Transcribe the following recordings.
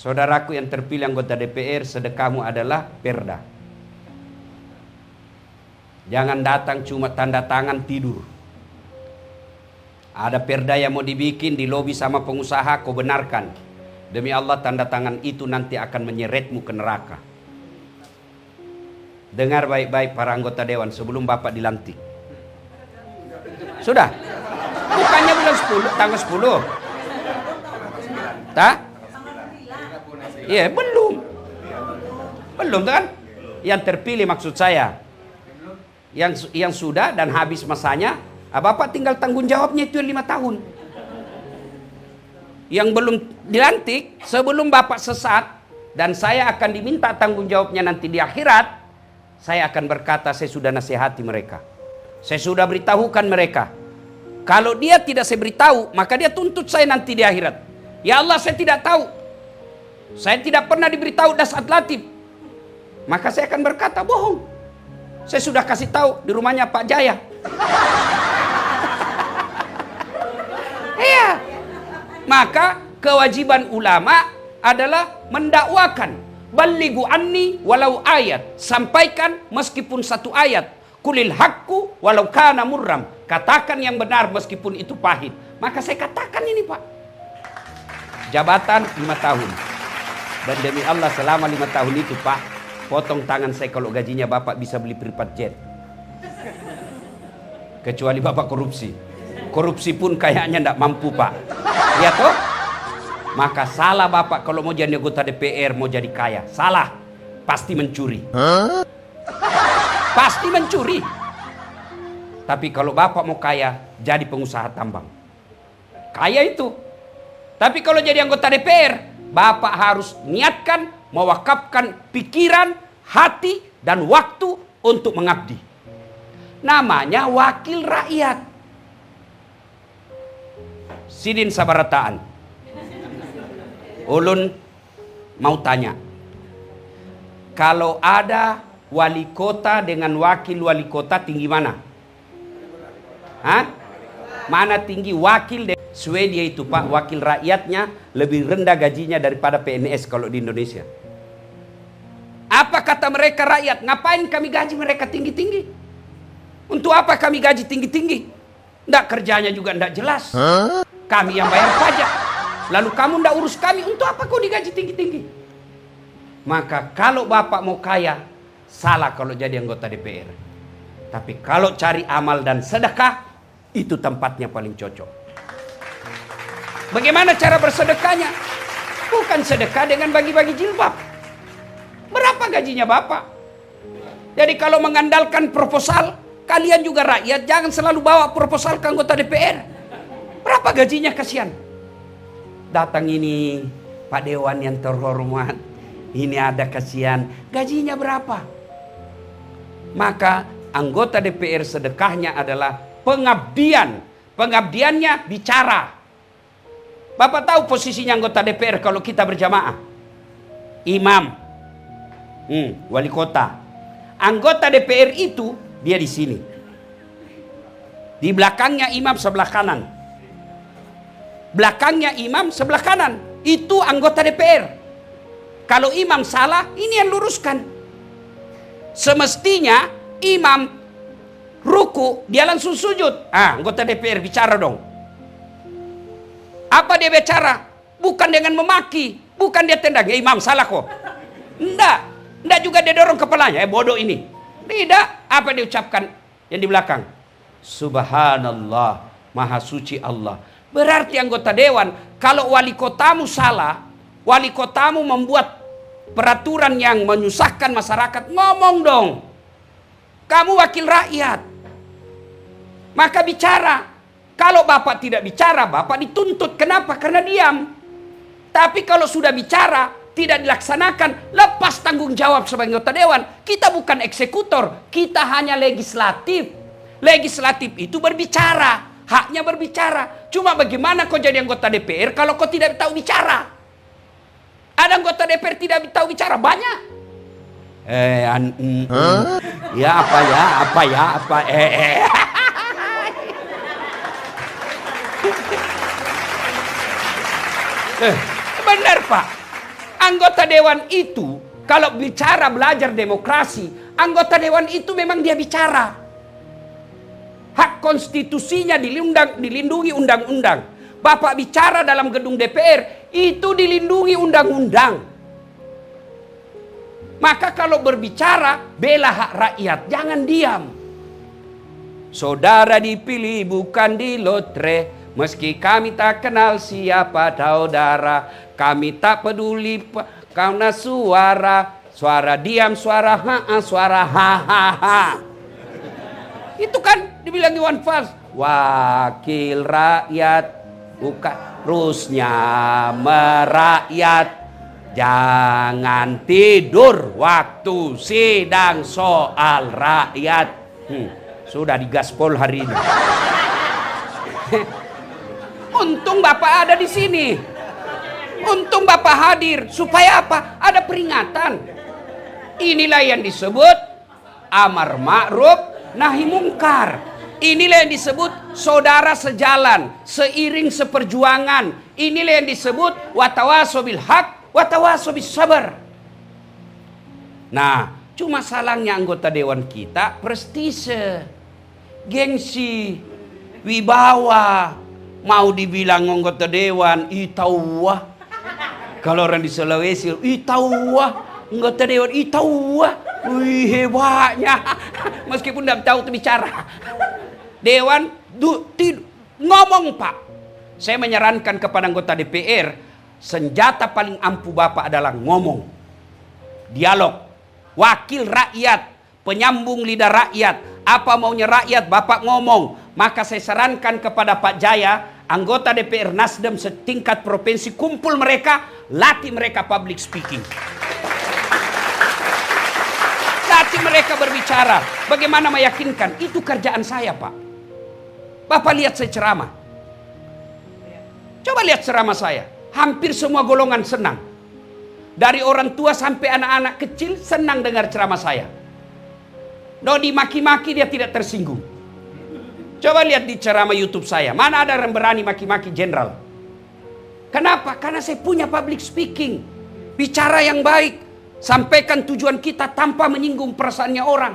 Saudaraku yang terpilih anggota DPR, sedekahmu adalah perda. Jangan datang cuma tanda tangan tidur. Ada perda yang mau dibikin di lobi sama pengusaha, kau benarkan. Demi Allah, tanda tangan itu nanti akan menyeretmu ke neraka. Dengar baik-baik para anggota dewan sebelum Bapak dilantik. Sudah? Bukannya bulan 10, tanggal 10. Tak? Iya, belum. Belum kan? Yang terpilih maksud saya. Yang sudah dan habis masanya, Bapak tinggal tanggung jawabnya itu 5 tahun. Yang belum dilantik, sebelum Bapak sesat dan saya akan diminta tanggung jawabnya nanti di akhirat, saya akan berkata, saya sudah nasihati mereka. Saya sudah beritahukan mereka. Kalau dia tidak saya beritahu, maka dia tuntut saya nanti di akhirat. Ya Allah, saya tidak tahu. Saya tidak pernah diberitahu dasat latif. Maka saya akan berkata, bohong. Saya sudah kasih tahu di rumahnya Pak Jaya. Iya. Maka kewajiban ulama adalah mendakwakan. Ballighu anni walau ayat. Sampaikan meskipun 1 ayat. Kulil haqqu walau kana murram. Katakan yang benar meskipun itu pahit. Maka saya katakan ini Pak. Jabatan 5 tahun. Dan demi Allah selama 5 tahun itu Pak, potong tangan saya kalau gajinya Bapak bisa beli private jet. Kecuali Bapak korupsi. Korupsi pun kayaknya tidak mampu Pak. Ya toh? Maka salah Bapak kalau mau jadi anggota DPR, mau jadi kaya. Salah. Pasti mencuri. Pasti mencuri. Tapi kalau Bapak mau kaya, jadi pengusaha tambang. Kaya itu. Tapi kalau jadi anggota DPR, Bapak harus niatkan, mewakafkan pikiran, hati, dan waktu untuk mengabdi. Namanya wakil rakyat. Sidin sabarataan. Ulun mau tanya. Kalau ada wali kota dengan wakil wali kota tinggi mana? Hah? Mana tinggi wakil? Swedia itu Pak, wakil rakyatnya lebih rendah gajinya daripada PNS kalau di Indonesia. Apa kata mereka rakyat? Ngapain kami gaji mereka tinggi-tinggi? Untuk apa kami gaji tinggi-tinggi? Nggak, kerjanya juga nggak jelas. Kami yang bayar pajak. Lalu kamu nggak urus kami, untuk apa kau digaji tinggi-tinggi? Maka kalau Bapak mau kaya, salah kalau jadi anggota DPR. Tapi kalau cari amal dan sedekah, itu tempatnya paling cocok. Bagaimana cara bersedekahnya? Bukan sedekah dengan bagi-bagi jilbab. Berapa gajinya Bapak? Jadi kalau mengandalkan proposal, kalian juga rakyat jangan selalu bawa proposal ke anggota DPR. Berapa gajinya, kasihan? Datang ini Pak Dewan yang terhormat, ini ada kasihan, gajinya berapa? Maka anggota DPR sedekahnya adalah pengabdian. Pengabdiannya bicara. Bapak tahu posisinya anggota DPR kalau kita berjamaah? Imam, wali kota. Anggota DPR itu dia di sini. Di belakangnya imam sebelah kanan. Belakangnya imam sebelah kanan. Itu anggota DPR. Kalau imam salah, ini yang luruskan. Semestinya imam ruku, dia langsung sujud. Anggota DPR bicara dong. Apa dia bicara? Bukan dengan memaki, bukan dia tendang, ya imam salah kok. Enggak juga dia dorong kepalanya, bodoh ini. Tidak, apa dia ucapkan yang di belakang? Subhanallah, maha suci Allah. Berarti anggota dewan, kalau wali kotamu salah, wali kotamu membuat peraturan yang menyusahkan masyarakat, ngomong dong. Kamu wakil rakyat. Maka bicara. Kalau Bapak tidak bicara, Bapak dituntut. Kenapa? Karena diam. Tapi kalau sudah bicara, tidak dilaksanakan, lepas tanggung jawab sebagai anggota dewan. Kita bukan eksekutor, kita hanya legislatif. Legislatif itu berbicara, haknya berbicara. Cuma bagaimana kau jadi anggota DPR kalau kau tidak tahu bicara? Ada anggota DPR tidak tahu bicara? Banyak. Benar Pak. Anggota dewan itu kalau bicara belajar demokrasi, anggota dewan itu memang dia bicara. Hak konstitusinya dilindungi undang-undang. Bapak bicara dalam gedung DPR, itu dilindungi undang-undang. Maka kalau berbicara, bela hak rakyat, jangan diam. Saudara dipilih bukan di lotre, meski kami tak kenal siapa saudara. Kami tak peduli karena suara diam, suara suara ha. Itu kan dibilang Iwan Fals, wakil rakyat bukan terusnya merakyat. Jangan tidur waktu sidang soal rakyat. Sudah digaspol hari ini. Untung Bapak ada di sini. Untung Bapak hadir. Supaya apa? Ada peringatan. Inilah yang disebut amar ma'ruf nahi mungkar. Inilah yang disebut saudara sejalan, seiring seperjuangan. Inilah yang disebut watawasau bil haq watawasau bis sabar. Nah, cuma salahnya anggota dewan kita prestise, gengsi, wibawa. Mau dibilang anggota dewan, itauwah. Kalau orang di Sulawesi, itauwah. Anggota dewan, itauwah. Wih, hebatnya. Meskipun tidak tahu itu bicara. Dewan, ngomong Pak. Saya menyarankan kepada anggota DPR, senjata paling ampuh Bapak adalah ngomong. Dialog. Wakil rakyat, penyambung lidah rakyat. Apa maunya rakyat, Bapak ngomong. Maka saya sarankan kepada Pak Jaya, anggota DPR Nasdem setingkat provinsi, kumpul mereka, latih mereka public speaking. Latih mereka berbicara. Bagaimana meyakinkan? Itu kerjaan saya, Pak. Bapak lihat saya ceramah. Coba lihat ceramah saya. Hampir semua golongan senang. Dari orang tua sampai anak-anak kecil senang dengar ceramah saya. No dimaki-maki dia tidak tersinggung. Coba lihat di ceramah YouTube saya. Mana ada yang berani maki-maki jenderal? Kenapa? Karena saya punya public speaking. Bicara yang baik. Sampaikan tujuan kita tanpa menyinggung perasaannya orang.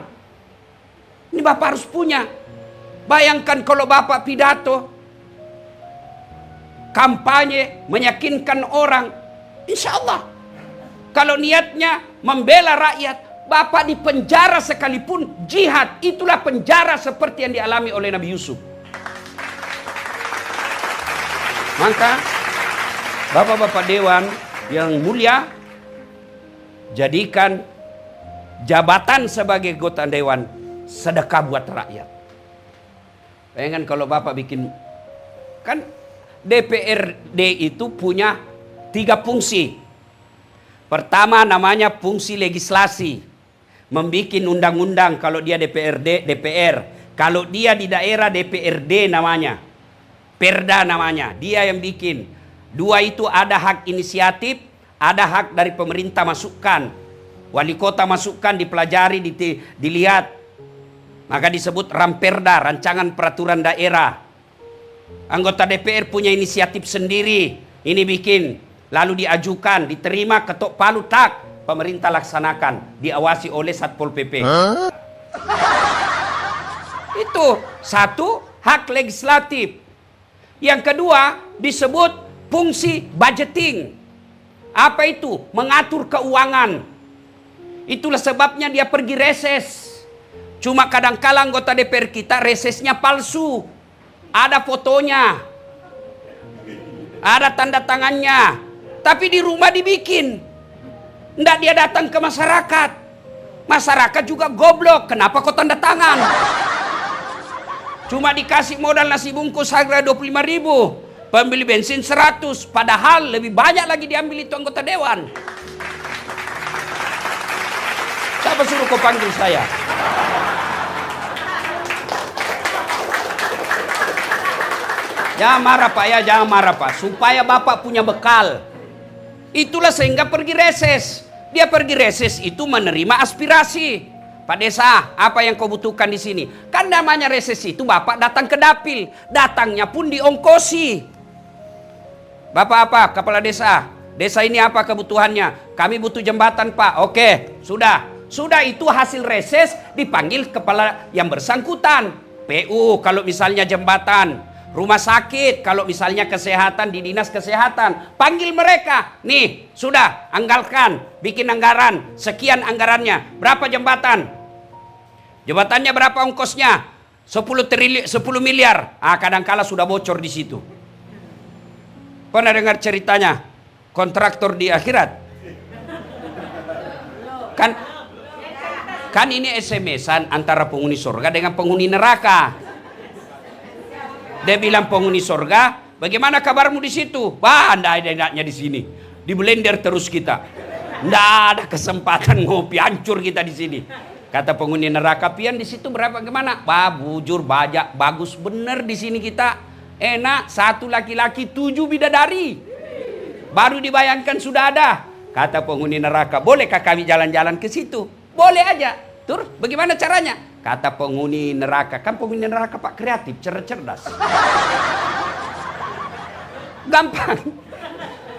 Ini Bapak harus punya. Bayangkan kalau Bapak pidato, kampanye, meyakinkan orang. Insya Allah. Kalau niatnya membela rakyat, Bapak di penjara sekalipun jihad. Itulah penjara seperti yang dialami oleh Nabi Yusuf. Maka Bapak-bapak Dewan yang mulia, jadikan jabatan sebagai anggota Dewan sedekah buat rakyat. Bayangkan kalau Bapak bikin, kan DPRD itu punya 3 fungsi. Pertama namanya fungsi legislasi, membikin undang-undang kalau dia DPR. Kalau dia di daerah DPRD namanya, Perda namanya, dia yang bikin. 2 itu ada hak inisiatif, ada hak dari pemerintah masukan. Wali kota masukan dipelajari, dilihat. Maka disebut Ramperda, rancangan peraturan daerah. Anggota DPR punya inisiatif sendiri. Ini bikin, lalu diajukan, diterima, ketok palu, tak, pemerintah laksanakan, diawasi oleh Satpol PP. Itu satu, hak legislatif. Yang kedua disebut fungsi budgeting. Apa itu? Mengatur keuangan. Itulah sebabnya dia pergi reses. Cuma kadang-kala anggota DPR kita resesnya palsu. Ada fotonya, ada tanda tangannya, tapi di rumah dibikin. Nggak dia datang ke masyarakat. Masyarakat juga goblok. Kenapa kau tanda tangan? Cuma dikasih modal nasi bungkus harga 25.000. Pembeli bensin 100. Padahal lebih banyak lagi diambil itu anggota dewan. Siapa suruh kau panggil saya? Jangan marah Pak ya, jangan marah Pak. Supaya Bapak punya bekal. Itulah sehingga pergi reses. Dia pergi reses itu menerima aspirasi. Pak Desa, apa yang kau butuhkan di sini? Kan namanya reses itu Bapak datang ke dapil. Datangnya pun diongkosi. Bapak apa? Kepala desa. Desa ini apa kebutuhannya? Kami butuh jembatan, Pak. Oke, sudah. Sudah itu hasil reses, dipanggil kepala yang bersangkutan. PU kalau misalnya jembatan, rumah sakit kalau misalnya kesehatan di dinas kesehatan, panggil mereka. Nih, sudah, anggalkan, bikin anggaran, sekian anggarannya. Berapa jembatan? Jembatannya berapa ongkosnya? 10 miliar. Kadangkala sudah bocor di situ. Pernah dengar ceritanya kontraktor di akhirat? Kan ini SMS-an antara penghuni surga dengan penghuni neraka. Dia bilang penghuni surga, bagaimana kabarmu di situ? Anda ada enaknya di sini. Di blender terus kita. Nggak ada kesempatan ngopi, hancur kita di sini. Kata penghuni neraka, pian di situ berapa gimana? Bujur bajak, bagus bener di sini kita. Enak, 1 laki-laki 7 bidadari. Baru dibayangkan sudah ada. Kata penghuni neraka, bolehkah kami jalan-jalan ke situ? Boleh aja. Terus bagaimana caranya? Kata penghuni neraka, kan penghuni neraka Pak kreatif, cerdas. Gampang.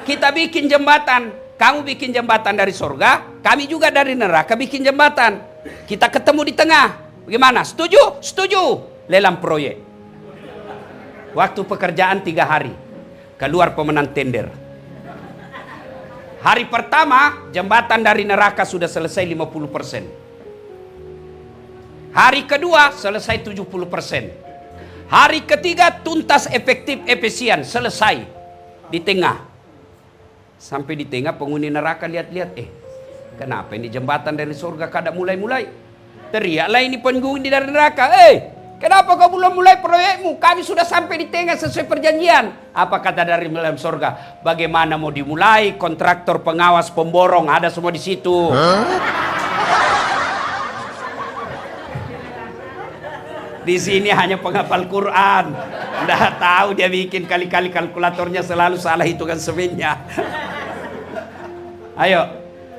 Kita bikin jembatan. Kamu bikin jembatan dari surga, kami juga dari neraka bikin jembatan. Kita ketemu di tengah. Bagaimana? Setuju? Setuju. Lelang proyek. Waktu pekerjaan 3 hari. Keluar pemenang tender. Hari pertama, jembatan dari neraka sudah selesai 50%. Hari kedua, selesai 70%. Hari ketiga, tuntas efektif efisien, selesai. Di tengah. Sampai di tengah, penghuni neraka lihat-lihat. Kenapa ini jembatan dari surga kada mulai-mulai? Teriaklah ini penghuni dari neraka. Kenapa kau belum mulai proyekmu? Kami sudah sampai di tengah sesuai perjanjian. Apa kata dari dalam surga? Bagaimana mau dimulai? Kontraktor, pengawas, pemborong ada semua di situ. Di sini hanya penghafal Quran. Nggak tahu dia bikin kali-kali kalkulatornya selalu salah hitungan semennya. Ayo.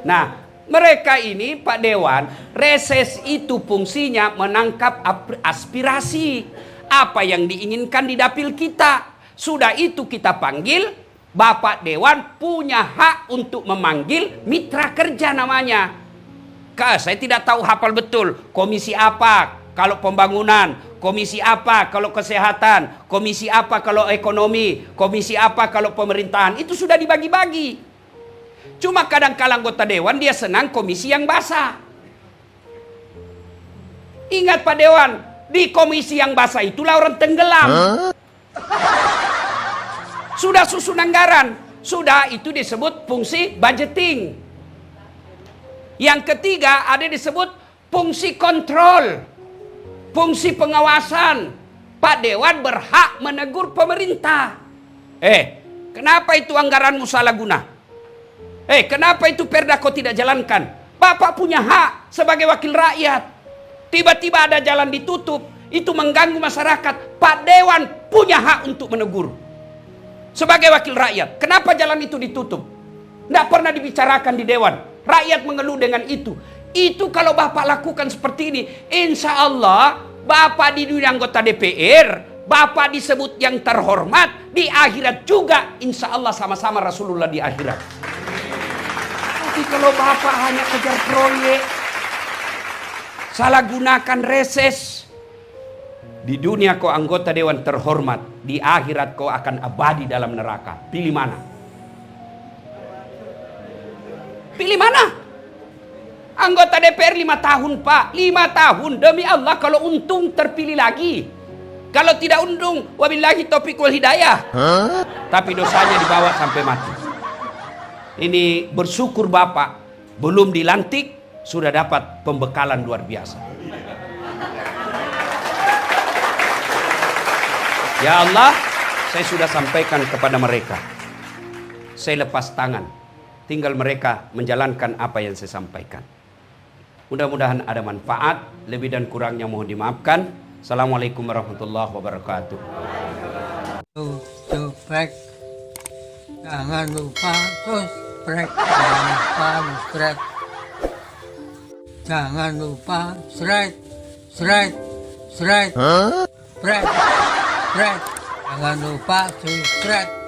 Nah, mereka ini Pak Dewan, reses itu fungsinya menangkap aspirasi. Apa yang diinginkan di dapil kita. Sudah itu kita panggil, Bapak Dewan punya hak untuk memanggil mitra kerja namanya. Saya tidak tahu hafal betul. Komisi apa kalau pembangunan, komisi apa kalau kesehatan, komisi apa kalau ekonomi, komisi apa kalau pemerintahan. Itu sudah dibagi-bagi. Cuma kadang-kala anggota dewan dia senang komisi yang basah. Ingat Pak Dewan, di komisi yang basah itulah orang tenggelam. Sudah susun anggaran, sudah itu disebut fungsi budgeting. Yang ketiga ada disebut fungsi kontrol. Fungsi pengawasan. Pak Dewan berhak menegur pemerintah. Kenapa itu anggaranmu salah guna? Kenapa itu perda kau tidak jalankan? Bapak punya hak sebagai wakil rakyat. Tiba-tiba ada jalan ditutup, itu mengganggu masyarakat. Pak Dewan punya hak untuk menegur. Sebagai wakil rakyat, kenapa jalan itu ditutup? Tidak pernah dibicarakan di Dewan. Rakyat mengeluh dengan itu. Itu kalau Bapak lakukan seperti ini, insya Allah Bapak di dunia anggota DPR, Bapak disebut yang terhormat, di akhirat juga insya Allah sama-sama Rasulullah di akhirat. Tapi kalau Bapak hanya kejar proyek, salah gunakan reses, di dunia kau anggota dewan terhormat, di akhirat kau akan abadi dalam neraka. Pilih mana? Pilih mana? Anggota DPR 5 tahun Pak, 5 tahun demi Allah, kalau untung terpilih lagi. Kalau tidak untung, wabillahi taufiq wal hidayah. Tapi dosanya dibawa sampai mati. Ini bersyukur Bapak belum dilantik sudah dapat pembekalan luar biasa. Ya Allah, saya sudah sampaikan kepada mereka. Saya lepas tangan. Tinggal mereka menjalankan apa yang saya sampaikan. Mudah-mudahan ada manfaat. Lebih dan kurangnya mohon dimaafkan. Assalamualaikum warahmatullahi wabarakatuh. Subscribe. Jangan lupa subscribe. Jangan lupa subscribe. Jangan lupa subscribe. Subscribe. Jangan lupa subscribe.